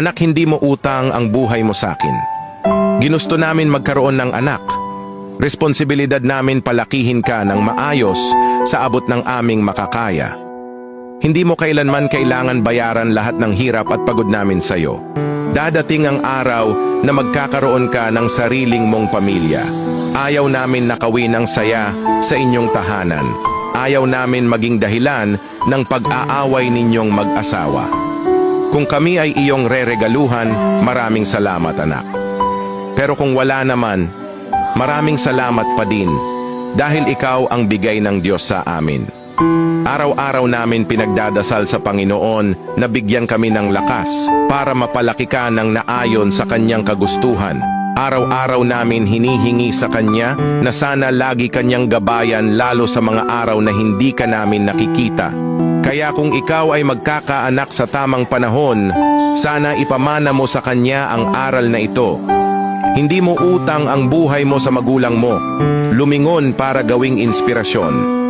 Anak, hindi mo utang ang buhay mo sa akin. Ginusto namin magkaroon ng anak. Responsibilidad namin palakihin ka ng maayos sa abot ng aming makakaya. Hindi mo kailanman kailangan bayaran lahat ng hirap at pagod namin sa'yo. Dadating ang araw na magkakaroon ka ng sariling mong pamilya. Ayaw namin nakawin ang saya sa inyong tahanan. Ayaw namin maging dahilan ng pag-aaway ninyong mag-asawa. Kung kami ay iyong reregaluhan, maraming salamat, anak. Pero kung wala naman, maraming salamat pa din dahil ikaw ang bigay ng Diyos sa amin. Araw-araw namin pinagdadasal sa Panginoon na bigyan kami ng lakas para mapalaki ka ng naayon sa Kanyang kagustuhan. Araw-araw namin hinihingi sa Kanya na sana lagi Kanyang gabayan lalo sa mga araw na hindi ka namin nakikita. Kaya kung ikaw ay magkakaanak sa tamang panahon, sana ipamana mo sa Kanya ang aral na ito. Hindi mo utang ang buhay mo sa magulang mo. Lumingon para gawing inspirasyon.